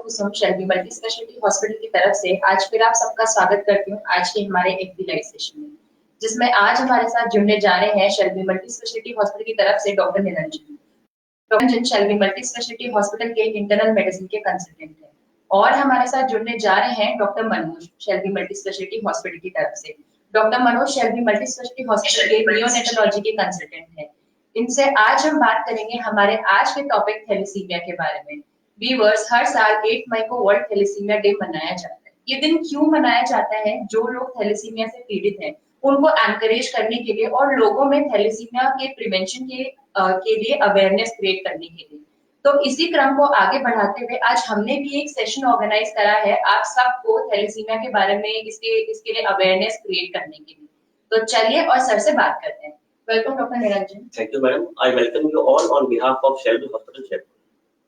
कुसुम Shelby multi speciality hospital की तरफ से आज फिर आप सबका स्वागत करती हूँ आज के हमारे एफडी लाइव सेशन में, जिसमें आज हमारे साथ जुड़ने जा रहे हैं शेल्बी मल्टी स्पेशलिटी हॉस्पिटल की तरफ से doctor Niranjan. Doctor Niranjan Shelby multi speciality hospital के इंटरनल मेडिसिन के कंसल्टेंट हैं और हमारे साथ जुड़ने जा रहे हैं doctor Manoj Shelby multi speciality hospital की तरफ से। Doctor Manoj Shelby multi speciality hospital के नियोनेटोलॉजी के कंसल्टेंट हैं। इनसे आज हम बात करेंगे हमारे आज के टॉपिक थैलेसीमिया के बारे में। व्यूअर्स, हर साल 8 मई को वर्ल्ड थैलेसीमिया डे मनाया जाता है। ये दिन क्यों मनाया जाता है? जो लोग थैलेसीमिया से पीड़ित हैं उनको एनकरेज करने के लिए और लोगों में थैलेसीमिया के प्रिवेंशन के लिए अवेयरनेस क्रिएट करने के लिए। तो इसी क्रम को आगे बढ़ाते हुए आज हमने भी एक सेशन ऑर्गेनाइज करा है आप सबको थैलेसीमिया के बारे में इसके लिए अवेयरनेस क्रिएट करने के लिए। तो चलिए और सर से बात करते हैं। Welcome, Dr. Niranjan. Thank you, madam. I welcome you all on behalf of Shelby Hospital, Jaipur.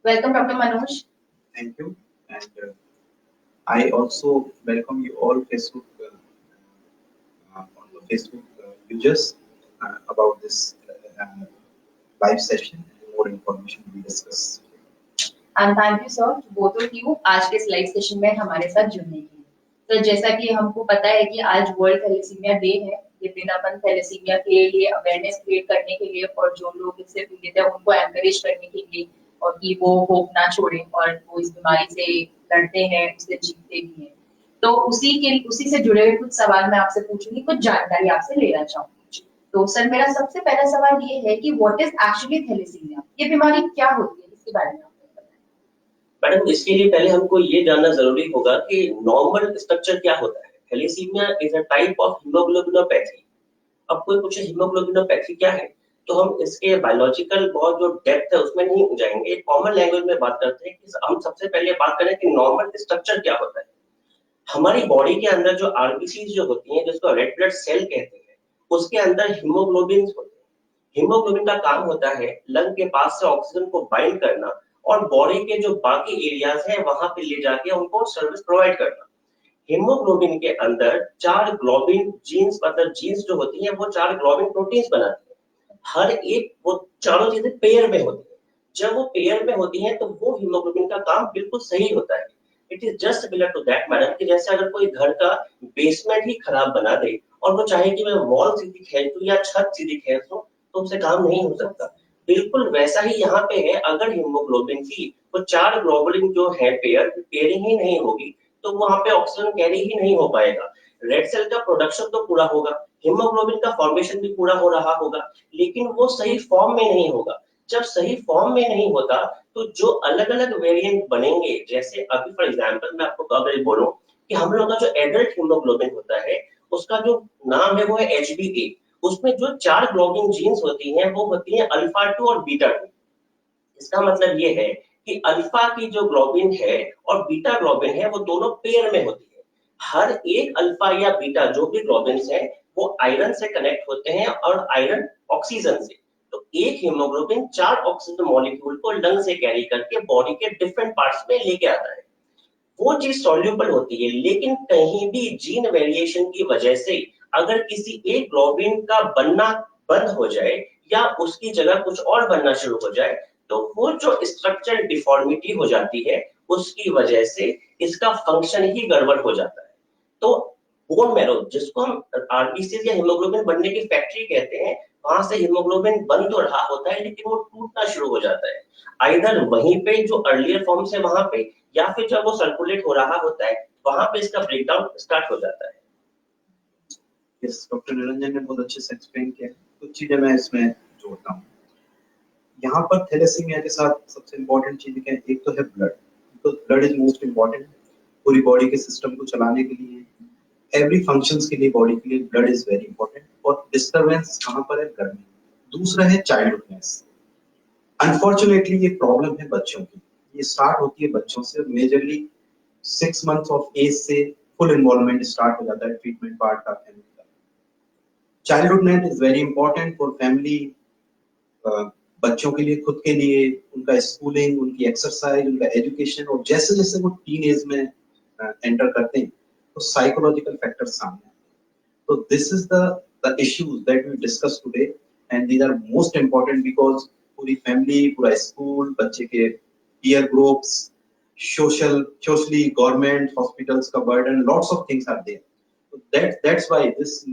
Welcome, Dr. Manoj. Thank you, and I also welcome you all Facebook on the Facebook users about this live session. More information we discuss. And thank you, sir, to both of you आज के इस live session में हमारे साथ जुड़ने के लिए। तो जैसा कि हमको पता है कि आज वर्ल्ड थैलेसीमिया डे है, ये दिन अपन थैलेसीमिया के लिए अवेयरनेस क्रिएट करने के लिए और जो लोग इससे पीड़ित है उनको एनकरेज करने के लिए और कि वो होप ना छोड़े और वो इस बीमारी से लड़ते हैं, उससे जीतते भी हैं। तो उसी से जुड़े हुए कुछ सवाल मैं आपसे पूछूंगी, कुछ जानकारी आपसे लेना चाहूंगी। तो सर, मेरा सबसे पहला सवाल ये है कि व्हाट इज एक्चुअली थैलेसीमिया? ये बीमारी क्या होती है, इसके बारे में आप बताएं। मैडम, इसके लिए पहले हमको ये जानना जरूरी होगा कि नॉर्मल स्ट्रक्चर क्या होता है। Thalassaemia is a type of haemoglobinopathy. अब कोई पूछे हीमोग्लोबिनोपैथी क्या है, तो हम इसके बायोलॉजिकल बहुत जो डेप्थ है उसमें नहीं जाएंगे, एक कॉमन लैंग्वेज में बात करते हैं कि हम सबसे पहले बात करें कि नॉर्मल स्ट्रक्चर क्या होता है। हमारी बॉडी के अंदर जो आरबीसी जो होती हैं, जिसको रेड ब्लड सेल कहते हैं, उसके अंदर हीमोग्लोबिन होते हैं। हीमोग्लोबिन का काम होता है लंग के पास से ऑक्सीजन को बाइंड करना और बॉडी के जो बाकी एरियाज हैं वहां पे ले जाके उनको सर्विस प्रोवाइड करना। हीमोग्लोबिन के अंदर 4 ग्लोबिन जीन्स मतलब जीन्स जो होती हैं वो 4 ग्लोबिन प्रोटीन्स बनाती हैं। हर एक वो चारों चीजें पेयर में होती हैं। जब वो पेयर में होती हैं तो वो हीमोग्लोबिन का काम बिल्कुल सही होता है। It is just similar to that madam कि जैसे अगर कोई घर का बेसमेंट ही खराब बना दे और वो चाहे कि मैं वॉल सीधी खींच दूं या छत सीधी खींच दूं तो उससे काम नहीं हो सकता। बिल्कुल वैसा ही यहाँ पे है, अगर हीमोग्लोबिन की वो 4 ग्लोबुलिन जो है पेयरिंग ही नहीं होगी तो वहां पे ऑक्सीजन कैरी ही नहीं हो पाएगा। रेड सेल का प्रोडक्शन तो पूरा होगा, हीमोग्लोबिन का फॉर्मेशन भी पूरा हो रहा होगा, लेकिन वो सही फॉर्म में नहीं होगा। जब सही फॉर्म में नहीं होता तो जो अलग अलग वेरिएंट बनेंगे, जैसे अभी फॉर एग्जांपल मैं आपको कब बोलूं कि हम लोग का जो एडल्ट हीमोग्लोबिन होता है उसका जो नाम है वो है HbA। उसमें जो 4 ग्लोबिन जीन्स होती हैं वो होती हैं अल्फा 2 और बीटा 2। इसका मतलब ये है कि अल्फा की जो ग्लोबिन है और बीटा ग्लोबिन है वो दोनों पेयर में होती है। हर एक अल्फा या बीटा जो भी ग्लोबिन्स है वो आयरन से कनेक्ट होते हैं और आयरन ऑक्सीजन से। तो एक हीमोग्लोबिन 4 ऑक्सीजन मॉलिक्यूल को लंग से कैरी करके बॉडी के डिफरेंट पार्ट्स में लेके आता है। वो चीज सॉल्यूबल होती है, लेकिन कहीं भी जीन वेरिएशन की वजह से अगर किसी एक ग्लोबिन का बनना बंद हो जाए या उसकी जगह कुछ और बनना शुरू हो जाए तो वो जो स्ट्रक्चरल डिफॉर्मिटी हो जाती है उसकी वजह से इसका फंक्शन ही गड़बड़ हो जाता है। तो बोन मैरो, जिसको हम आरबीसी या हीमोग्लोबिन बनने की फैक्ट्री कहते हैं, वहां से हीमोग्लोबिन बन तो रहा होता है लेकिन वो टूटना शुरू हो जाता है, आइदर वहीं पे जो अर्लियर फॉर्म से वहां पे या फिर जब वो सर्कुलेट हो रहा होता है वहां पे इसका ब्रेकडाउन स्टार्ट हो जाता है। यस, डॉक्टर निरंजन ने बहुत अच्छे से एक्सप्लेन किया। कुछ चीजें मैं इसमें जोड़ता हूँ। यहाँ पर थैलेसीमिया के साथ सबसे इम्पोर्टेंट चीज क्या है? एक तो है blood, because blood is most important पूरी बॉडी के सिस्टम को चलाने के लिए, एवरी फंक्शंस के लिए बॉडी के लिए ब्लड इज वेरी इंपॉर्टेंट। और डिस्टरबेंस कहाँ पर है? घर में। दूसरा है चाइल्डहुडनेस। अनफॉर्चुनेटली ये प्रॉब्लम है बच्चों की, ये स्टार्ट होती है बच्चों से, मेजरली 6 मंथ्स ऑफ एज से फुल इन्वॉल्वमेंट स्टार्ट हो जाता है ट्रीटमेंट पार्ट का फैमिली का। Childhoodness is very important for family, बच्चों के लिए, खुद के लिए, उनका स्कूलिंग, उनकी एक्सरसाइज, उनका एजुकेशन। और जैसे जैसे वो टीन एज में एंटर करते हैं तो साइकोलॉजिकल फैक्टर्स सामने आते हैं। तो this is the issues that we discuss today and these are most important because पूरी फैमिली, पूरा स्कूल, बच्चे के peer groups, socially government hospitals ka burden, lots of things are there. So that's why this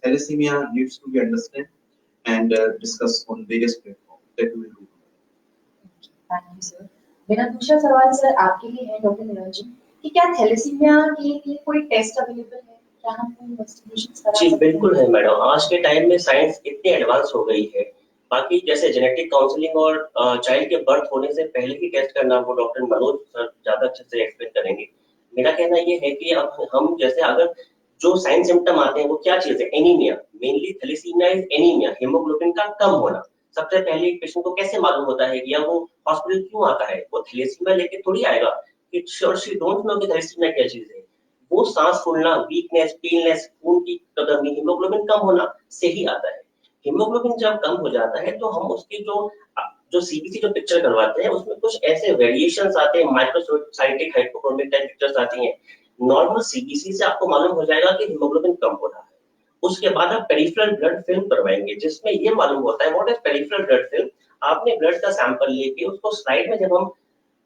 thalassemia needs to be understood and discussed on various platforms that we will do. Thank you sir. मेरा दूसरा सवाल sir आपके लिए है doctor Niranjan कि क्या thalassaemia के लिए कोई टेस्ट अवेलेबल है, क्या हम कोई इन्वेस्टिगेशंस करा जी सकते बिल्कुल हैं? है मैडम, आज के टाइम में साइंस इतनी एडवांस हो गई है। बाकी जैसे जेनेटिक काउंसलिंग और चाइल्ड के बर्थ होने से पहले ही टेस्ट करना, वो डॉक्टर मनोज सर ज्यादा अच्छे से एक्सप्लेन करेंगे। मेरा कहना ये है कि अब हम जैसे अगर जो साइन सिम्टम आते हैं वो क्या चीज है, anaemia, mainly thalassaemia is anaemia, haemoglobin का कम होना। सबसे पहले एक पेशेंट को कैसे मालूम होता है कि या वो हॉस्पिटल क्यों आता है, वो थैलेसीमिया लेके थोड़ी आएगा, it sure she don't know कि थैलेसीमिया क्या चीज है। वो सांस फूलना, वीकनेस, पेनलेस, खून की कमी, हीमोग्लोबिन कम होना से ही आता है। हीमोग्लोबिन जब कम हो जाता है तो हम उसकी जो सीबीसी जो पिक्चर करवाते हैं उसमें कुछ ऐसे वेरिएशंस आते हैं, माइक्रोसाइटिक हाइपोक्रोमिक टाइप पिक्चर्स आती हैं। नॉर्मल सीबीसी से आपको मालूम हो जाएगा कि हीमोग्लोबिन कम हो रहा है। उसके बाद आप पेरिफेरल ब्लड फिल्म करवाएंगे जिसमें ये मालूम होता है what is peripheral blood film. आपने ब्लड का सैंपल लेके उसको स्लाइड में जब हम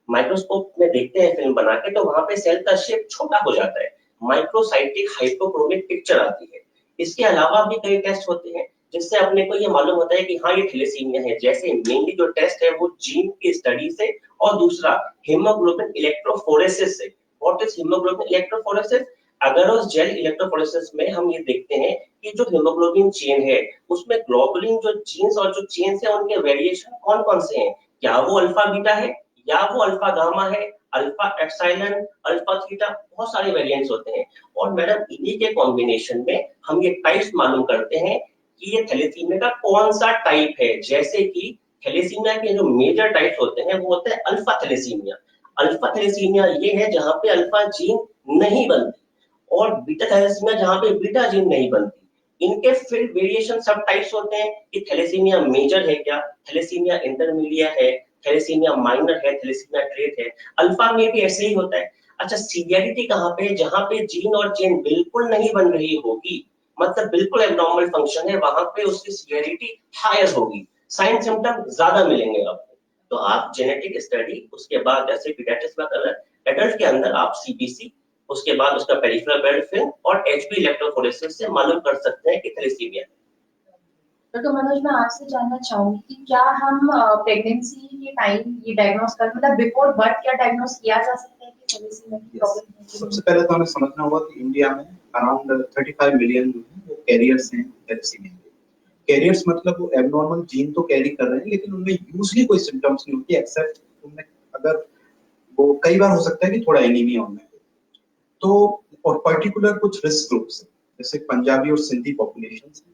माइक्रोस्कोप में देखते हैं फिल्म बना के, तो वहां पे सेल का शेप छोटा हो जाता है, माइक्रोसाइटिक हाइपोक्रोमिक पिक्चर आती है। इसके अलावा भी कई टेस्ट होते हैं जिससे अपने को ये मालूम होता है कि हाँ ये थैलेसीमिया है। जैसे मेनली जो टेस्ट है वो जीन की स्टडी से, और दूसरा हीमोग्लोबिन इलेक्ट्रोफोरेसिस से। What is haemoglobin electrophoresis? Agarose gel electrophoresis में हम ये देखते हैं कि जो हीमोग्लोबिन चेन है उसमें ग्लोबुलिन जो जीन्स और जो चेन्स है उनके वेरिएशन कौन कौन से हैं, क्या वो अल्फा बीटा है या वो अल्फा गामा है, अल्फा एप्सिलॉन, अल्फा थीटा, बहुत सारे वेरिएंट्स होते हैं। और मैडम इन्हीं के कॉम्बिनेशन में हम ये टाइप्स मालूम करते हैं कि ये थैलेसीमिया का कौन सा टाइप है। जैसे कि थैलेसीमिया के जो मेजर टाइप्स होते हैं वो होते हैं अल्फा थैलेसीमिया। अल्फा थैलेसीमिया ये है जहां पे अल्फा जीन नहीं बनती, और बीटा थैलेसीमिया जहां पे बीटा जीन नहीं बनती। इनके फिर वेरिएशन सब टाइप्स होते हैं कि थैलेसीमिया मेजर है क्या, थैलेसीमिया इंटरमीडिएट है, थैलेसीमिया माइनर है, थैलेसीमिया ट्रेट है। अल्फा में भी ऐसे ही होता है। अच्छा, सीवियरिटी कहाँ पे, जहां पे जीन और चेन बिल्कुल नहीं बन रही होगी, मतलब बिल्कुल एब्नॉर्मल फंक्शन है, वहां पे उसकी सीवियरिटी हायर होगी, साइन सिम्टम ज्यादा मिलेंगे आपको। तो आप जेनेटिक स्टडी, उसके बाद जैसे पीडियाट्रिक्स में कर, एडल्ट के अंदर आप सीबीसी, उसके बाद उसका पेरिफेरल ब्लड फिल्म और एचपी इलेक्ट्रोफोरेसिस से मालूम कर सकते हैं कि थैलेसीमिया है। तो मनोज, मैं आपसे जानना चाहूंगी कि क्या हम प्रेगनेंसी के टाइम ये डायग्नोस कर, मतलब बिफोर बर्थ क्या डायग्नोस किया जा सकता है कि थैलेसीमिया की प्रॉब्लम है? सबसे पहले तो हमें समझना होगा कि इंडिया में अराउंड 35 मिलियन वो कैरियर्स हैं थैलेसीमिया के। कैरियर्स मतलब वो एबनॉर्मल जीन तो कैरी कर रहे हैं लेकिन उनमें यूजुअली कोई सिम्टम्स नहीं होती, एक्सेप्ट उनमें अगर वो कई बार हो सकता है कि थोड़ा एनीमिया उनमें हो। तो और पर्टिकुलर कुछ रिस्क ग्रुप्स हैं, जैसे पंजाबी और सिंधी पॉपुलेशन है,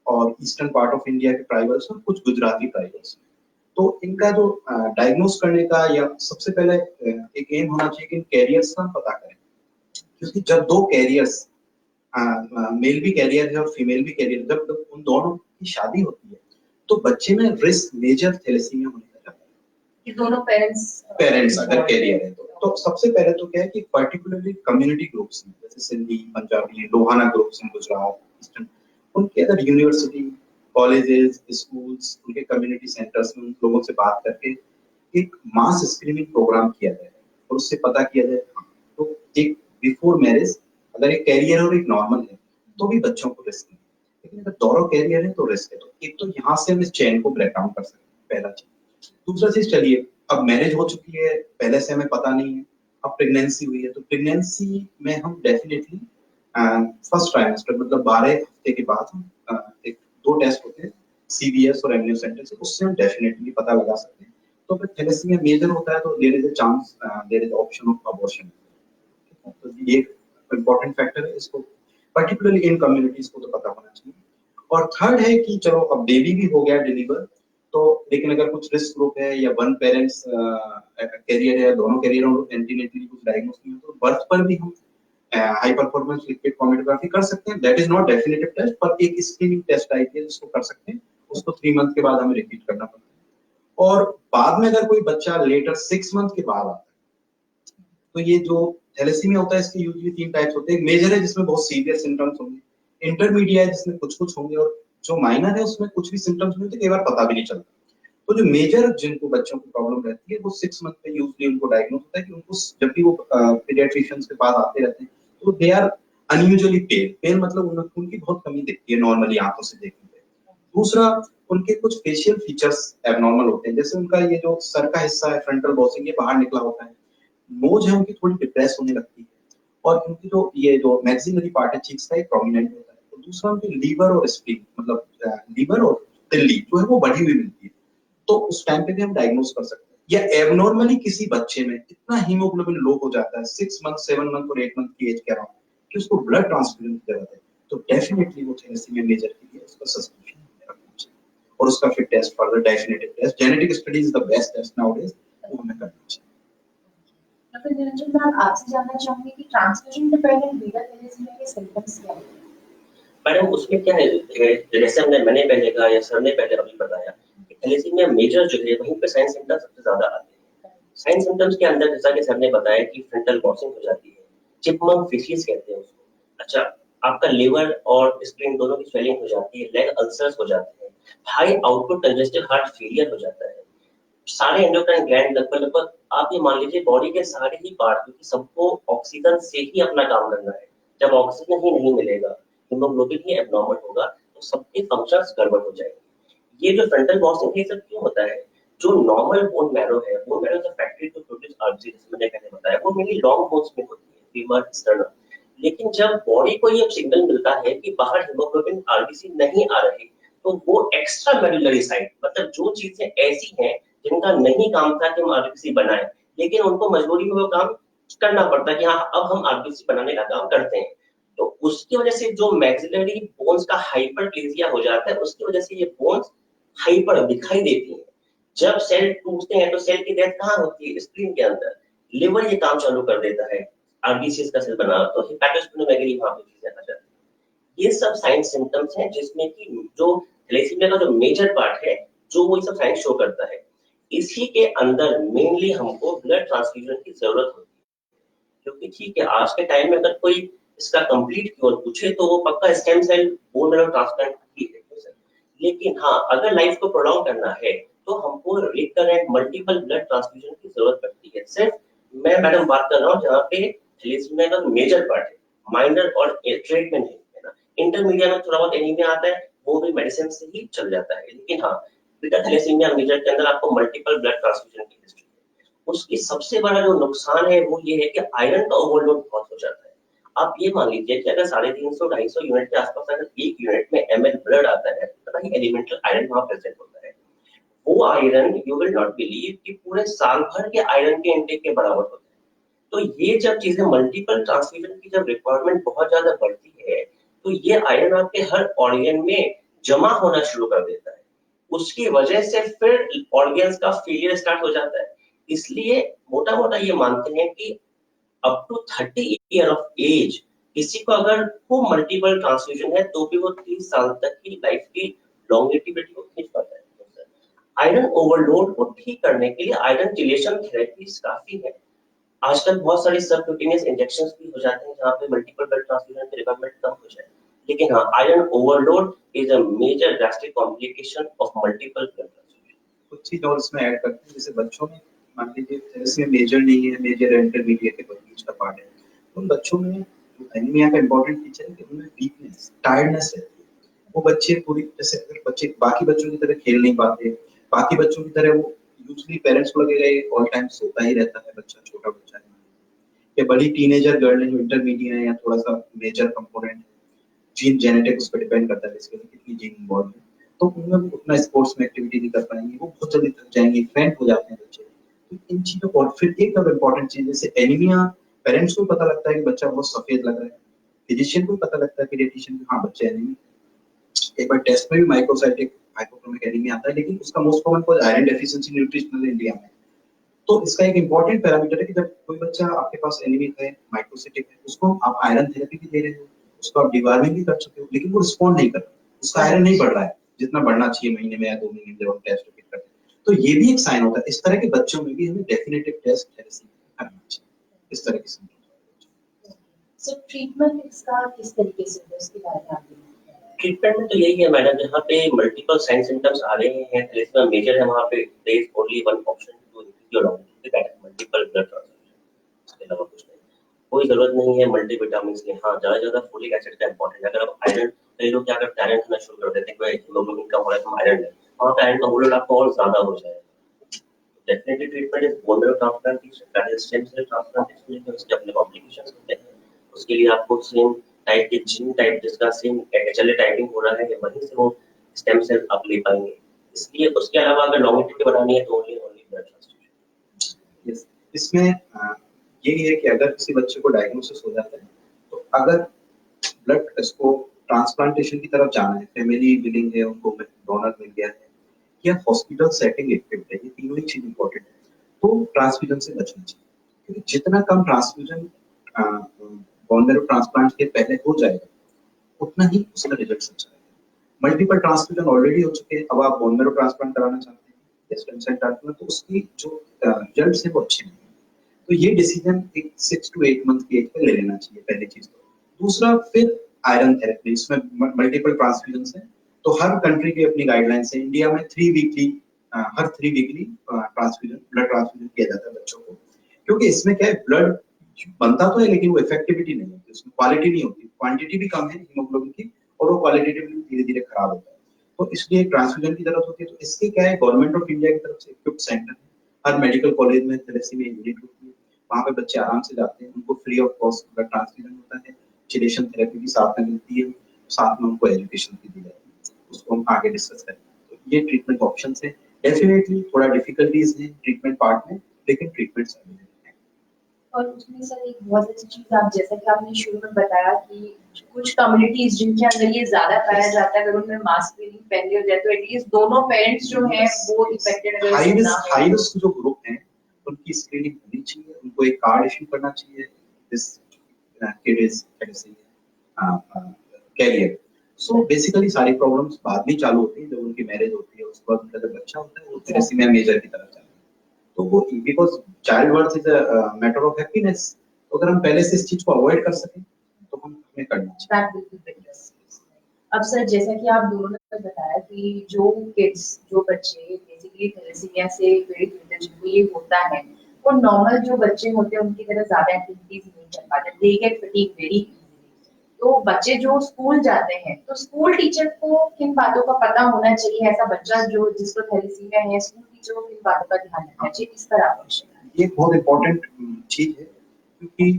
और ईस्टर्न पार्ट ऑफ इंडिया के ट्राइबल्स और कुछ गुजराती ट्राइबल्स। तो इनका जो डायग्नोस करने का या सबसे पहले एक एम होना चाहिए कि इन कैरियर्स का पता करें, क्योंकि जब दो कैरियर्स, मेल भी कैरियर है और फीमेल भी कैरियर, जब उन दोनों की शादी होती है तो बच्चे में रिस्क मेजर थैलेसीमिया होने का जाता है। कि दोनों पेरेंट्स अगर कैरियर है तो सबसे पहले तो क्या है कि पर्टिकुलरली कम्युनिटी ग्रुप्स हैं, जैसे सिंधी, पंजाबी, लोहाना ग्रुप्स हैं गुजरात, ईस्टर्न, उनके अगर यूनिवर्सिटी, कॉलेजेस, स्कूल्स, उनके कम्युनिटी सेंटर्स में उन लोगों से बात करके एक मास स्क्रीनिंग प्रोग्राम किया जाए और उससे पता किया जाए। तो एक बिफोर मैरिज अगर एक कैरियर और एक नॉर्मल है तो भी बच्चों को रिस्क नहीं, लेकिन अगर दोनों कैरियर है तो रिस्क है। तो एक तो यहाँ से हम इस चेन को ब्रेक डाउन कर सकते हैं, पहला चीज। दूसरा चीज, चलिए अब मैरिज हो चुकी है, पहले से हमें पता नहीं है, अब प्रेगनेंसी हुई है, तो प्रेगनेंसी में हम डेफिनेटली फर्स्ट ट्राइमेस्टर मतलब 12 हफ्ते के बाद हम एक 2 टेस्ट होते हैं सीवीएस और एमनियो सेंटर से, उससे हम डेफिनेटली पता लगा सकते हैं। तो अगर थैलेसीमिया मेजर होता है तो there is a chance, there is option of abortion. तो ये एक इम्पोर्टेंट फैक्टर है, इसको पर्टिकुलरली इन कम्युनिटीज को तो पता होना चाहिए। और थर्ड है कि चलो अब बेबी भी हो गया डिलीवर, तो लेकिन अगर कुछ रिस्क ग्रुप है या वन पेरेंट्स कैरियर है, दोनों कैरियर एंटीनेटली कुछ डायग्नोस नहीं हो, तो बर्थ पर भी हम हाई परफॉर्मेंस लिक्विड क्रोमेटोग्राफी कर सकते हैं। That is not definitive test, पर एक स्क्रीनिंग टेस्ट आई है जिसको कर सकते हैं, उसको 3 मंथ के बाद हमें रिपीट करना पड़ता है। और बाद में अगर कोई बच्चा लेटर 6 मंथ के बाद आता है, तो ये जो थैलेसीमिया होता है इसके यूजुअली 3 टाइप्स होते हैं। मेजर है जिसमें बहुत सीवियर सिम्टम्स होंगे, इंटरमीडिएट है जिसमें कुछ कुछ होंगे, और जो माइनर है उसमें कुछ भी सिम्टम्स नहीं होते, कई बार पता भी नहीं चलता। तो जो मेजर जिनको बच्चों को प्रॉब्लम रहती है वो 6 मंथ पे यूजली उनको डायग्नोज होता है कि उनको जब भी वो पीडियाट्रिशियंस के पास आते रहते हैं तो दे आर अनयूजुअली पेल। पेल मतलब उनकी बहुत कमी दिखती है नॉर्मली आंखों से देखने पे। दूसरा, उनके कुछ फेशियल फीचर्स एबनॉर्मल होते हैं, जैसे उनका ये जो सर का हिस्सा है फ्रंटल बॉसिंग ये बाहर निकला होता है, नोज है उनकी थोड़ी डिप्रेस होने लगती है, और उनकी जो मैक्सिलरी पार्ट है चीक्स का एक प्रोमिनेंट होता है। तो दूसरा उनकी लीवर और स्प्लीन मतलब लीवर और तिल्ली जो है वो बढ़ी हुई मिलती है, तो उस टाइम पे भी हम डायग्नोज कर सकते हैं। या एबनॉर्मली किसी बच्चे में इतना हीमोग्लोबिन लो हो जाता है 6 मंथ 7 मंथ और 8 मंथ की एज के अराउंड कि उसको ब्लड ट्रांसफ्यूजन की जरूरत है, तो डेफिनेटली वो थैलेसीमिया मेजर के लिए उसका सस्पेंशन रखना चाहिए, और उसका फिर test further definitive test, genetic study is the best test nowadays, वो हमें करना चाहिए। डॉक्टर निरंजन, मैं आपसे जानना चाहूंगी कि ट्रांसफ्यूजन डिपेंडेंट लीवर थैलेसीमिया के सिम्टम्स क्या हैं? मैडम उसमें क्या है, जैसे मैंने पहले कहा या सर ने पहले अभी बताया कि थैलेसीमिया मेजर जो है वहीं पे साइन सिम्टम्स सबसे ज्यादा आते हैं। साइन सिम्टम्स के अंदर जैसा कि सर ने बताया कि फ्रंटल बॉसिंग हो जाती है, चिपमंक फेसिस कहते हैं उसको। अच्छा, आपका लिवर और स्प्लीन दोनों की स्वेलिंग हो जाती है, लेग अल्सर्स हो जाते हैं, high output congestive heart failure हो जाता है, सारे एंडोक्राइन ग्लैंड लगभग लगभग आप ये मान लीजिए बॉडी के सारे ही पार्ट, क्योंकि सबको ऑक्सीजन से ही अपना काम करना है, जब ऑक्सीजन ही नहीं मिलेगा, हीमोग्लोबिन ही एब्नॉर्मल होगा, तो सबके फंक्शंस गड़बड़ हो जाएंगे। ये जो फ्रंटल बॉसिंग है सब क्यों होता है? जो नॉर्मल बोन मैरो है, bone marrow the factory to produce RBC, जैसे मैंने पहले बताया, वो मेनली लॉन्ग बोन्स में होती है, फीमर, स्टर्नम। लेकिन जब बॉडी को ये सिग्नल मिलता है कि बाहर हीमोग्लोबिन आरबीसी नहीं आ रही, तो वो एक्स्ट्रा मेडुलरी साइट, मतलब जो चीजें ऐसी हैं जिनका नहीं काम था कि हम आरबीसी बनाए, लेकिन उनको मजबूरी में वो काम करना पड़ता है कि हाँ अब हम आरबीसी बनाने का काम करते हैं, तो उसकी वजह से जो मैक्सिलरी बोन्स का हाइपरप्लेजिया हो जाता है, उसकी वजह से ये बोन्स हाइपर दिखाई देती हैं। जब सेल टूटते हैं तो सेल की डेथ कहाँ होती है? स्प्लीन के अंदर। लिवर ये काम चालू कर देता है आरबीसी का सेल बना, तो हेपेटोस्प्लेनोमेगाली वहां पे चीजें आ जाती है। ये सब साइन सिम्टम्स हैं जिसमें कि जो थैलेसीमिया का जो मेजर पार्ट है, जो वो सब साइन शो करता है। इसी के अंदर मेनली हमको ब्लड ट्रांसफ्यूजन की जरूरत होती है, क्योंकि ठीक है आज के टाइम में अगर कोई इसका कंप्लीट क्योर पूछे तो वो पक्का stem cell bone marrow transplant ही है, लेकिन हाँ अगर लाइफ को प्रोलॉन्ग करना है तो हमको रिकरेंट मल्टीपल ब्लड ट्रांसफ्यूजन की जरूरत पड़ती है। सिर्फ मैं मैडम बात कर रहा हूँ जहाँ पे थैलेसीमिया का मेजर पार्ट है, माइनर और ट्रीटमेंट है ना। इंटरमीडिएट में थोड़ा बहुत एनीमिया आता है, वो भी मेडिसिन से ही चल जाता है, लेकिन हाँ बीटा थैलेसीमिया मेजर के अंदर आपको मल्टीपल ब्लड ट्रांसफ्यूजन की हिस्ट्री है। उसकी सबसे बड़ा जो नुकसान है वो ये है कि आयरन का ओवरलोड बहुत हो जाता है। आप ये मान लीजिए कि अगर 350-250 यूनिट के आसपास अगर एक यूनिट में ml ब्लड आता है, पता नहीं एलिमेंटल आयरन वहां प्रेजेंट होता है, वो iron you will not believe कि पूरे साल भर के आयरन के इंटेक के बराबर होता है। तो ये जब चीजें मल्टीपल ट्रांसफ्यूजन की जब रिक्वायरमेंट बहुत ज्यादा बढ़ती है, तो ये आयरन आपके हर ऑर्गन में जमा होना शुरू कर देता है, उसकी वजह से फिर ऑर्गन्स का फेलियर स्टार्ट हो जाता है। इसलिए मोटा मोटा ये मानते हैं कि up to 30 year of age किसी को अगर खूब मल्टीपल ट्रांसफ्यूजन है तो भी वो 30 साल तक की लाइफ की लॉन्गेटिविटी को खींच पाता है। आयरन ओवरलोड को ठीक करने के लिए आयरन चिलेशन थेरेपीज काफी है। आजकल बहुत सारे सबक्यूटेनियस इंजेक्शंस भी हो जाते हैं जहाँ पे मल्टीपल ब्लड ट्रांसफ्यूजन की रिक्वायरमेंट कम हो जाए, लेकिन हाँ iron overload is a major drastic complication of multiple blood transfusion. कुछ चीज और इसमें ऐड करते हैं, जैसे बच्चों में मान लीजिए थैलेसीमिया मेजर नहीं है, मेजर इंटरमीडिएट है, बीच का पार्ट है, उन बच्चों में जो एनीमिया का इंपॉर्टेंट फीचर है कि उनमें वीकनेस, टायर्डनेस रहती है। वो बच्चे पूरी जैसे अगर बच्चे बाकी बच्चों की तरह खेल नहीं पाते, बाकी बच्चों की तरह वो यूजुअली पेरेंट्स को लगेगा ऑल टाइम सोता ही रहता है बच्चा, छोटा बच्चा है, या बड़ी टीनेजर गर्ल है जो इंटरमीडिएट है या थोड़ा सा मेजर कंपोनेंट जीन जेनेटिक उस पर डिपेंड करता है इसके लिए कितनी जीन इन्वॉल्व है, तो उनमें वो उतना स्पोर्ट्स में एक्टिविटी नहीं कर पाएंगे, वो बहुत जल्दी थक जाएंगे, फेंट हो जाते हैं बच्चे। तो इन चीजों को, और फिर एक और इम्पोर्टेंट चीज जैसे एनीमिया, पेरेंट्स को पता लगता है कि बच्चा बहुत सफेद लग रहा है, फिजिशियन को पता लगता है, पीडियाट्रिशियन को, हाँ बच्चा एनीमिया। एक बार टेस्ट में भी माइक्रोसाइटिक हाइपोक्रोमिक एनीमिया आता है, लेकिन उसका most common cause iron deficiency nutritional India में। तो इसका एक इंपॉर्टेंट पैरामीटर है कि जब कोई बच्चा आपके पास एनीमिक है, माइक्रोसाइटिक है, उसको आप आयरन थेरेपी भी दे रहे हो, उसको आप डिवार्मिंग भी कर चुके हो, लेकिन वो रिस्पॉन्ड नहीं कर रहा, उसका आयरन नहीं बढ़ रहा है जितना बढ़ना चाहिए महीने में या 2 महीने में जब हम टेस्ट रिपीट करते हैं। तो ये भी एक साइन होता है। इस तरह के बच्चों में भी हमें डेफिनेटिव टेस्ट थैलेसीमिया करना चाहिए, इस तरह के सिम्टम्स। सो ट्रीटमेंट इसका किस तरीके से है उसके बारे में आप बताइए। ट्रीटमेंट में तो यही है मैडम, जहाँ पे मल्टीपल साइन सिम्टम्स आ रहे हैं, थैलेसीमिया मेजर है, वहाँ पे there is only one option to increase your longitude, that is multiple blood transfusion. इसके अलावा कुछ नहीं, कोई जरूरत नहीं है मल्टीविटामिन लें। हाँ, ज्यादा फोलिक एसिड का इंपॉर्टेंट है। अगर आप आयरन, कई लोग क्या करते हैं, आयरन खाना शुरू कर देते हैं, कोई हीमोग्लोबिन कम हो रहा है तो आयरन लें, वहाँ पे आयरन का होल्ड आपको और ज्यादा हो जाएगा। Definitely treatment is bone marrow transplantation, that is stem cell transplantation, लेकिन उसके अपने कॉम्प्लिकेशंस होते हैं। उसके लिए आपको सेम टाइप के जीन टाइप जिसका सेम एचएलए टाइपिंग हो रहा है, ये वहीं से वो स्टेम सेल आप ले पाएंगे। इसलिए उसके अलावा अगर लॉन्गिट्यूड बढ़ानी है तो ओनली ब्लड ट्रांसफ्यूजन। Yes. इसमें यही है कि अगर किसी बच्चे को डायग्नोसिस हो जाता है तो अगर ब्लड इसको ट्रांसप्लांटेशन की तरफ जाना है, फैमिली विलिंग है, उनको डोनर मिल गया है या हॉस्पिटल सेटिंग इक्विप्ड है, ये तीनों ही चीज इंपॉर्टेंट है, तो ट्रांसफ्यूजन से बचना चाहिए। क्योंकि जितना कम ट्रांसफ्यूजन बोन मैरो ट्रांसप्लांट के पहले हो जाएगा उतना ही उसका रिजल्ट अच्छा है। मल्टीपल ट्रांसफ्यूजन ऑलरेडी हो चुके हैं, अब आप बोन मैरो ट्रांसप्लांट कराना चाहते हैं या स्टेम सेल ट्रांसप्लांट, तो उसकी जो रिजल्ट है वो अच्छे नहीं है। तो ये डिसीजन एक 6 to 8 मंथ की एज पे ले लेना चाहिए, पहली चीज। तो दूसरा, फिर आयरन थेरेपी, इसमें मल्टीपल ट्रांसफ्यूजन है, तो हर कंट्री की अपनी गाइडलाइंस है। इंडिया में 3 वीकली हर 3 वीकली ट्रांसफ्यूजन, ब्लड ट्रांसफ्यूजन किया जाता है बच्चों को। क्योंकि इसमें क्या है, ब्लड बनता तो है लेकिन वो इफेक्टिविटी नहीं होती, उसमें क्वालिटी नहीं होती, क्वांटिटी भी कम है हीमोग्लोबिन की और वो क्वालिटेटिवली धीरे धीरे खराब होता है। तो इसलिए ट्रांसफ्यूजन की जरूरत होती है। तो इसके क्या है, गवर्नमेंट ऑफ इंडिया की तरफ से इक्विप्ड सेंटर है, हर मेडिकल कॉलेज में थैलेसीमिया यूनिट होती है, वहाँ पे बच्चे आराम से जाते हैं, उनको free of cost blood transfusion होता है, चिलेशन थेरेपी भी साथ में मिलती है, साथ में उनको एजुकेशन भी दी जाती है, उसको हम आगे डिस्कस करेंगे। तो ये ट्रीटमेंट ऑप्शंस है। डेफिनेटली थोड़ा डिफिकल्टीज है ट्रीटमेंट पार्ट में, लेकिन ट्रीटमेंट अवेलेबल है। और उसमें सर एक बहुत अच्छी चीज, आप जैसा कि आपने शुरू में बताया कि कुछ कम्युनिटीज जिनके अंदर ये ज्यादा पाया जाता है, अगर उनमें मास्क वेयरिंग पहले हो जाए तो एटलीस्ट दोनों पेरेंट्स जो हैं वो इफेक्टेड अगर हाई इससे ना रिस्क, हो। हाई रिस्क जो ग्रुप हैं उनकी स्क्रीनिंग होनी चाहिए, उनको एक कार्ड इशू करना चाहिए, this kid is carrier. So basically सारी प्रॉब्लम्स बाद में चालू होती है, जब उनकी मैरिज होती है, उसके बाद उनका जब बच्चा होता है वो थैलेसीमिया मेजर की तरफ जाता है। तो वो because child birth is a matter of happiness, तो अगर हम पहले से इस चीज को अवॉइड कर सकें तो हम हमें करना चाहिए। That will be better. अब सर जैसा कि आप दोनों ने बताया कि जो किड्स, जो बच्चे बेसिकली थैलेसीमिया से पीड़ित होते हैं, जिनको ये होता है, वो नॉर्मल जो बच्चे होते हैं उनकी तरह ज्यादा एक्टिविटीज नहीं कर पाते, they get fatigue very easily. तो बच्चे जो स्कूल जाते हैं, तो स्कूल टीचर को किन बातों का पता होना चाहिए, ऐसा बच्चा जो जिसको थैलेसीमिया है, स्कूल टीचर को किन बातों का ध्यान रखना चाहिए, इस पर आप ये बहुत इंपॉर्टेंट चीज है, क्योंकि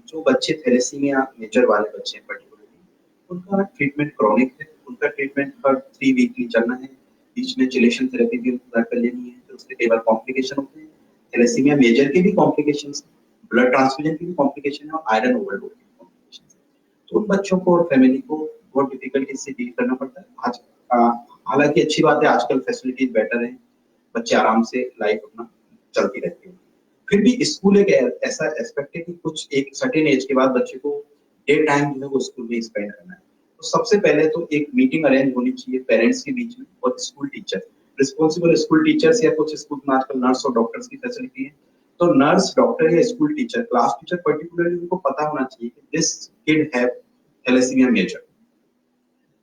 जो बच्चे थैलेसीमिया मेजर वाले बच्चे हैं पर्टिकुलरली, उनका ट्रीटमेंट क्रॉनिक है, उनका ट्रीटमेंट हर 3 वीकली चलना है, बीच में चिलेशन थेरेपी भी उनको कर लेनी है, तो उसके कई बार कॉम्प्लिकेशन होते हैं। थैलेसीमिया मेजर के भी कॉम्प्लिकेशंस, ब्लड ट्रांसफ्यूजन की भी कॉम्प्लिकेशन है और आयरन ओवरलोड की कॉम्प्लिकेशन है। तो उन बच्चों को और फैमिली को बहुत डिफिकल्टी से डील करना पड़ता है। आज हालांकि अच्छी बात है, आजकल फैसिलिटीज बेटर है, बच्चे आराम से लाइफ अपना चलती रहती है। फिर भी स्कूल एक ऐसा एस्पेक्ट है कि कुछ एक सर्टेन एज के बाद बच्चे को डे टाइम जो है वो स्कूल में स्पेंड करना है। तो सबसे पहले तो एक मीटिंग अरेंज होनी चाहिए पेरेंट्स के बीच में और school teacher, responsible school teachers, या कुछ स्कूल में आजकल नर्स और डॉक्टर्स की फैसिलिटी है। तो नर्स, डॉक्टर या school teacher, class teacher particularly, उनको पता होना चाहिए कि this kid have thalassaemia major.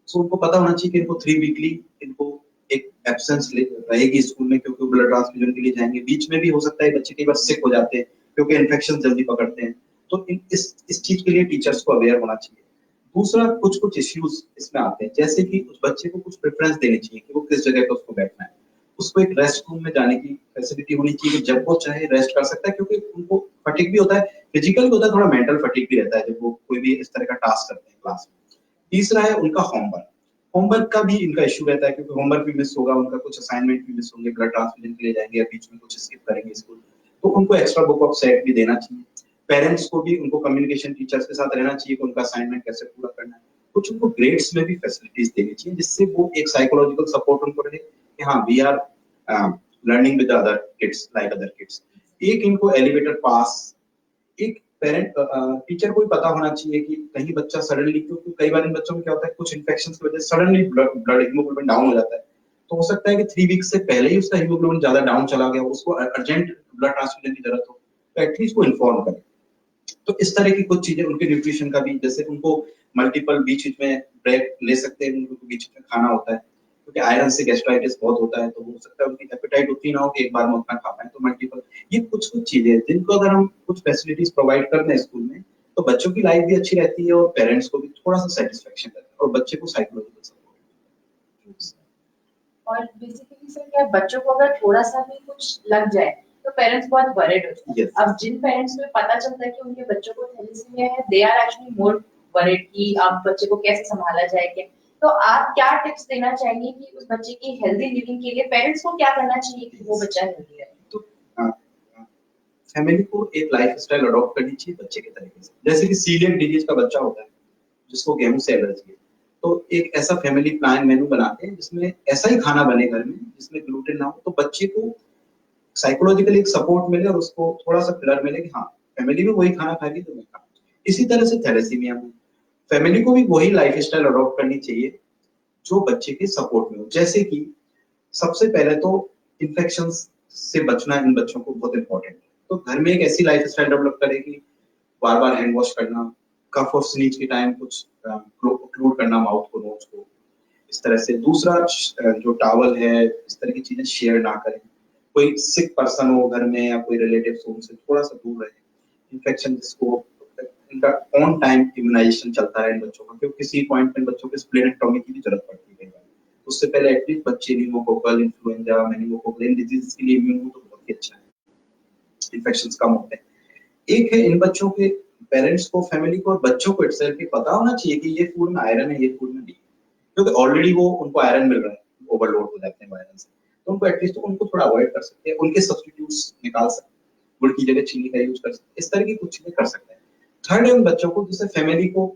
So उनको पता होना चाहिए कि इनको 3 वीकली इनको एक एब्सेंस रहेगी स्कूल में, क्योंकि ब्लड ट्रांसफ्यूजन के लिए जाएंगे। बीच में भी हो सकता है बच्चे कई बार सिक हो जाते हैं क्योंकि इन्फेक्शन जल्दी पकड़ते हैं। तो इस चीज के लिए टीचर्स को अवेयर होना चाहिए। दूसरा, कुछ कुछ इश्यूज इसमें आते हैं, जैसे कि उस बच्चे को कुछ प्रेफरेंस देनी चाहिए कि वो किस जगह पे उसको बैठना है। उसको एक रेस्ट रूम में जाने की फैसिलिटी होनी चाहिए कि जब वो चाहे रेस्ट कर सकता है, क्योंकि उनको फटीग भी होता है, फिजिकल भी होता है, थोड़ा मेंटल फटीग भी रहता है जब वो कोई भी इस तरह का टास्क करते हैं क्लास में। तीसरा है उनका होमवर्क। होमवर्क का भी इनका इश्यू रहता है, क्योंकि होमवर्क भी मिस होगा, उनका कुछ असाइनमेंट भी मिस होंगे, ब्लड ट्रांसफ्यूजन के लिए जाएंगे या बीच में कुछ स्किप करेंगे स्कूल, तो उनको एक्स्ट्रा बुक ऑफ सेट भी देना चाहिए। पेरेंट्स को भी उनको कम्युनिकेशन टीचर्स के साथ रहना चाहिए कि उनका असाइनमेंट कैसे पूरा करना है। कुछ उनको ग्रेड्स में भी फैसिलिटीज देनी चाहिए, जिससे वो एक साइकोलॉजिकल सपोर्ट उनको रहे कि हाँ, we are learning with other kids like other kids. एक इनको एलिवेटर पास, एक पेरेंट टीचर को भी पता होना चाहिए कि कहीं बच्चा सडनली, क्योंकि कई बार इन बच्चों में क्या होता है, कुछ इन्फेक्शन की वजह से सडनली ब्लड हीमोग्लोबिन डाउन हो जाता है। तो हो सकता है कि 3 वीक से पहले ही उसका हीमोग्लोबिन ज्यादा डाउन चला गया, उसको अर्जेंट ब्लड ट्रांसफ्यूजन की जरूरत हो, तो एटलीस्ट वो इन्फॉर्म करें। तो इस तरह की कुछ चीजें, उनके न्यूट्रिशन का भी, जैसे उनको मल्टीपल बीच में ब्रेक ले सकते हैं, उनको बीच में खाना होता है, क्योंकि आयरन से गैस्ट्राइटिस बहुत होता है, तो हो सकता है उनकी एपेटाइट उतनी ना हो कि एक बार में उतना खा पाए, तो मल्टीपल, ये कुछ कुछ चीजें हैं जिनको अगर हम कुछ फैसिलिटीज प्रोवाइड कर दें स्कूल में, तो बच्चों की लाइफ भी अच्छी रहती है और पेरेंट्स को भी थोड़ा सा सेटिस्फेक्शन रहता है और बच्चे को साइकोलॉजिकल सपोर्ट। और बेसिकली सर क्या है, बच्चों को अगर थोड़ा सा भी कुछ लग जाए तो पेरेंट्स बहुत वरिड होते हैं। Yes. अब जिन पेरेंट्स को पता चलता है कि उनके बच्चों को थैलेसीमिया है, they are actually more worried कि अब बच्चे को कैसे संभाला जाए क्या। तो आप क्या टिप्स देना चाहेंगे कि उस बच्चे की हेल्दी लिविंग के लिए पेरेंट्स को क्या करना चाहिए कि वो बच्चा हेल्दी रहे? तो फैमिली को एक लाइफ स्टाइल अडॉप्ट करनी चाहिए बच्चे के तरीके से, जैसे कि सीलियक डिजीज का बच्चा होता है जिसको गेहूं से एलर्जी है, तो एक ऐसा फैमिली प्लान मेनू बनाते हैं जिसमें ऐसा ही खाना बने घर में जिसमें ग्लूटेन ना हो, तो बच्चे को साइकोलॉजिकली एक सपोर्ट मिले और उसको थोड़ा सा पिलर मिले कि हाँ फैमिली में वही खाना खाएगी तो मैं खाऊं। इसी तरह से थैलेसीमिया में फैमिली को भी वही लाइफ स्टाइल अडॉप्ट करनी चाहिए जो बच्चे के सपोर्ट में हो, जैसे कि सबसे पहले तो इन्फेक्शन से बचना इन बच्चों को बहुत इंपॉर्टेंट है, तो घर में एक ऐसी लाइफ स्टाइल डेवलप करें कि बार बार हैंड वॉश करना, कफ और स्नीज के टाइम कुछ क्लूड करना माउथ को, नोज को, इस तरह से। दूसरा जो टावल है, इस तरह की चीजें शेयर ना करें, कोई सिक पर्सन हो घर में या कोई रिलेटिव हो उनसे थोड़ा सा दूर रहे। इन्फेक्शन जिसको इनका ऑन टाइम इम्यूनाइजेशन चलता है इन बच्चों का, क्योंकि किसी पॉइंट पे बच्चों के स्प्लेनेक्टोमी की भी जरूरत पड़ती है, उससे पहले एटलीस्ट बच्चे pneumococcal, influenza, meningococcal in disease के लिए इम्यून हो तो बहुत ही अच्छा है, इन्फेक्शंस कम होते हैं। एक है इन बच्चों के पेरेंट्स को, फैमिली को और बच्चों को इटसेल्फ पता होना चाहिए कि ये फूड में आयरन है, ये फूड में नहीं है, क्योंकि ऑलरेडी वो उनको आयरन मिल रहा है, ओवरलोड हो जाते हैं आयरन से, तो उनको एटलीस्ट उनको थोड़ा अवॉइड कर सकते हैं, उनके सब्स्टिट्यूट्स निकाल सकते हैं, गुड़ की जगह चीनी का यूज कर सकते हैं, इस तरह की कुछ चीजें कर सकते हैं। थर्ड है उन बच्चों को, जैसे फैमिली को,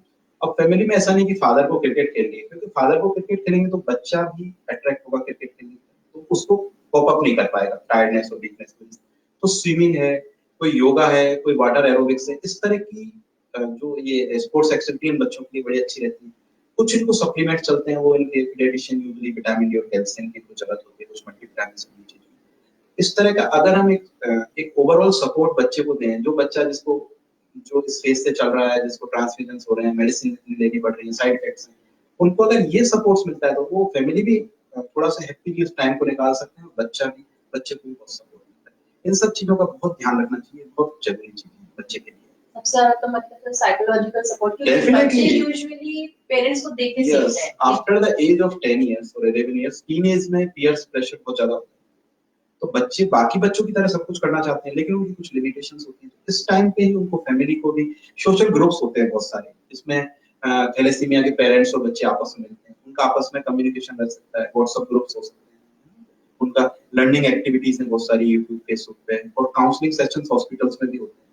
अब फैमिली में ऐसा नहीं कि फादर को क्रिकेट खेलनी है, क्योंकि फादर को क्रिकेट खेलेंगे तो बच्चा भी अट्रैक्ट होगा क्रिकेट खेलने, तो उसको कॉप अप नहीं कर पाएगा टायर्डनेस और वीकनेस की वजह से। तो स्विमिंग है, कोई योगा है, कोई वाटर एरोबिक्स है, इस तरह की जो ये स्पोर्ट्स एक्टिविटी इन बच्चों के लिए बड़ी अच्छी रहती है। कुछ इनको सप्लीमेंट चलते हैं, वो इनके पीडियाट्रिशियन यूजुअली विटामिन डी और कैल्शियम की कुछ जरूरत होती है, कुछ मल्टीविटामिन्स की चीजें। इस तरह का अगर हम एक ओवरऑल सपोर्ट बच्चे को दें, जो बच्चा जिसको जो इस फेज से चल रहा है, जिसको ट्रांसफ्यूजन हो रहे हैं, मेडिसिन लेनी पड़ रही है, साइड इफेक्ट्स हैं, उनको अगर ये सपोर्ट्स मिलता है तो वो फैमिली भी थोड़ा सा हैप्पीली उस टाइम को निकाल सकते हैं, बच्चा भी, बच्चे को भी बहुत सपोर्ट मिलता है। इन सब चीजों का बहुत ध्यान रखना चाहिए, बहुत जरूरी चीज है बच्चे के लिए। सबसे ज्यादा तो मतलब साइकोलॉजिकल सपोर्ट, क्योंकि बच्चे यूजुअली पेरेंट्स को देख के सीखते हैं। After the age of 10 years और 11 इयर्स, टीनेज में पीयर्स प्रेशर बहुत ज्यादा होता है, तो बच्चे बाकी बच्चों की तरह सब कुछ करना चाहते हैं, लेकिन उनकी कुछ लिमिटेशंस होती हैं। इस टाइम पे ही उनको फैमिली को भी, सोशल ग्रुप्स होते हैं बहुत सारे, इसमें थैलेसीमिया के पेरेंट्स और बच्चे आपस में मिलते हैं, उनका आपस में कम्युनिकेशन रह सकता है, व्हाट्सएप ग्रुप्स हो सकते हैं, उनका लर्निंग एक्टिविटीज हैं बहुत सारी यूट्यूब, फेसबुक पे, और काउंसलिंग सेशंस हॉस्पिटल्स में भी होते हैं,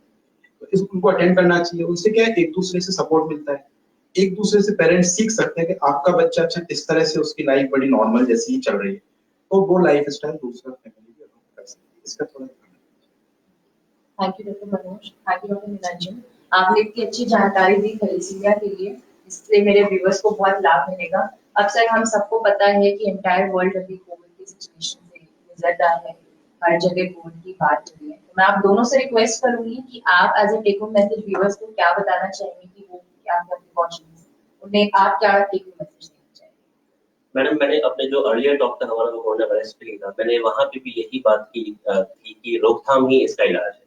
तो इस उनको अटेंड करना चाहिए। उनसे क्या है, एक दूसरे से सपोर्ट मिलता है, एक दूसरे से पेरेंट्स सीख सकते हैं कि आपका बच्चा अच्छा इस तरह से उसकी लाइफ बड़ी नॉर्मल जैसी ही चल रही है, तो वो लाइफ स्टाइल दूसरा फैमिली भी अडॉप्ट कर सकती है। इसका थोड़ा thank you doctor Manoj, thank you doctor Niranjan, आपने इतनी अच्छी जानकारी दी थैलेसीमिया के लिए, इससे मेरे व्यूअर्स को बहुत लाभ मिलेगा। अक्सर हम सबको पता है कि एंटायर वर्ल्ड अभी कोविड की सिचुएशन से गुजर रहा है, हर जगह कोविड की बात हो रही है, तो मैं आप दोनों से रिक्वेस्ट करूंगी कि आप as a take home message viewers को क्या बताना चाहेंगे कि वो क्या प्रिकॉशंस, उन्हें आप क्या टेक होम मैसेज देना चाहेंगे? मैडम, मैंने अपने जो अर्लियर डॉक्टर हमारा जो कोरोना वायरस पे था, मैंने वहां पे भी यही बात की थी कि रोकथाम ही इसका इलाज है।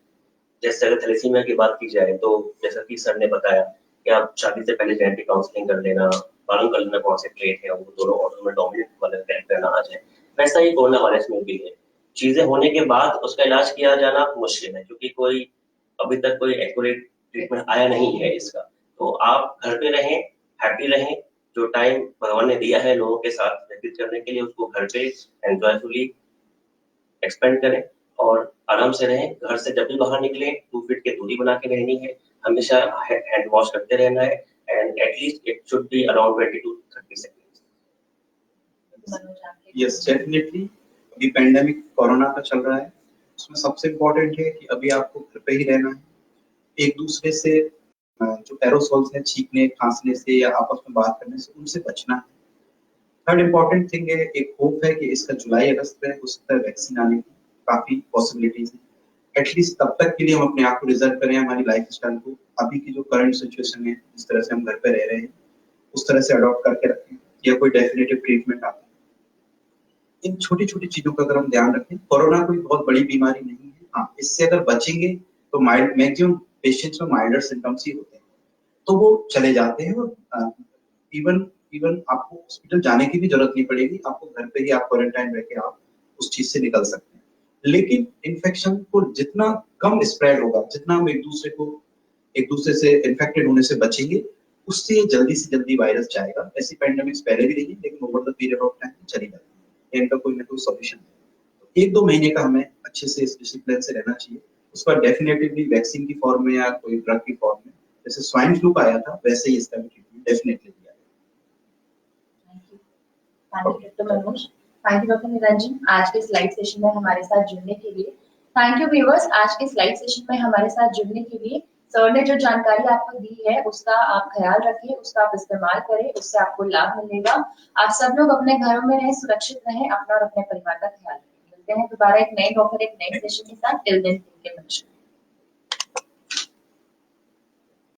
जैसे अगर थैलेसीमिया की बात की जाए तो जैसा कि सर ने बताया कि आप शादी से पहले जेनेटिक काउंसलिंग कर लेना, मालूम कर लेना कौन से ट्रेट है, वो दोनों ऑटोमेटिक डोमिनेंट वाले कैरेक्टर ना आ जाए। वैसा ही कोरोना वायरस में भी है, चीजें होने के बाद उसका इलाज किया जाना मुश्किल है, क्योंकि कोई अभी तक कोई एक्यूरेट ट्रीटमेंट आया नहीं है इसका। तो आप घर पे रहें, हैप्पी रहें, जो टाइम भगवान ने दिया है लोगों के साथ व्यतीत करने के लिए, उसको घर पे एंजॉयफुली एक्सपेंड करें और आराम से रहें। घर से जब भी बाहर निकलें 2 फीट की दूरी बना के रहनी है, हमेशा हैंड वॉश करते रहना है, and at least it should be around 20 to 30 seconds. Yes, definitely अभी पेंडेमिक कोरोना का चल रहा है, उसमें सबसे इम्पोर्टेंट है कि अभी आपको घर पे ही रहना है, एक दूसरे से जो एरोसोल्स हैं छींकने खांसने से या आपस में बात करने से, उनसे बचना है। थर्ड इम्पोर्टेंट थिंग है, एक होप है कि इसका जुलाई अगस्त में हो सकता है वैक्सीन आने की काफी पॉसिबिलिटीज है। एटलीस्ट तब तक के लिए हम अपने आप को रिजर्व करें, हमारी लाइफ स्टाइल को, अभी की जो करंट सिचुएशन है जिस तरह से हम घर पे रह रहे हैं उस तरह से अडॉप्ट करके रखें, या कोई डेफिनेटिव ट्रीटमेंट आता है। इन छोटी छोटी चीजों का अगर हम ध्यान रखें, कोरोना कोई बहुत बड़ी बीमारी नहीं है। हाँ, इससे अगर बचेंगे तो माइल्ड, मैक्सिमम पेशेंट्स में माइल्डर सिम्टम्स ही होते हैं, तो वो चले जाते हैं। और इवन इवन आपको हॉस्पिटल जाने की भी जरूरत नहीं पड़ेगी, आपको घर पे ही आप क्वारंटाइन रह के आप उस चीज से निकल सकते हैं। लेकिन इन्फेक्शन को जितना कम स्प्रेड होगा, जितना हम एक दूसरे से इन्फेक्टेड होने से बचेंगे, उससे जल्दी से जल्दी वायरस जाएगा। ऐसी पैंडेमिक्स पहले भी रही, लेकिन over the period of time चली जाती है। इनका कोई ना कोई सॉल्यूशन है। तो 1-2 महीने का हमें अच्छे से इस डिसिप्लिन से रहना चाहिए। उसका डेफिनेटली वैक्सीन की फॉर्म में या कोई ड्रग की फॉर्म में, जैसे स्वाइन फ्लू का आया था, वैसे ही इसका भी ट्रीटमेंट डेफिनेटली दिया thank you doctor Manoj, thank you doctor Niranjan आज के स्लाइड सेशन में हमारे साथ जुड़ने के लिए। थैंक यू व्यूअर्स, आज के स्लाइड सेशन में हमारे साथ जुड़ने के लिए। सर ने जो जानकारी आपको दी है उसका आप ख्याल रखिए, उसका आप इस्तेमाल करें, उससे आपको लाभ मिलेगा। आप सब लोग अपने घरों में रहें, सुरक्षित रहें, अपना और अपने परिवार का ख्याल रखें। मिलते हैं दोबारा एक नए डॉक्टर एक नए सेशन के साथ। Till then take care.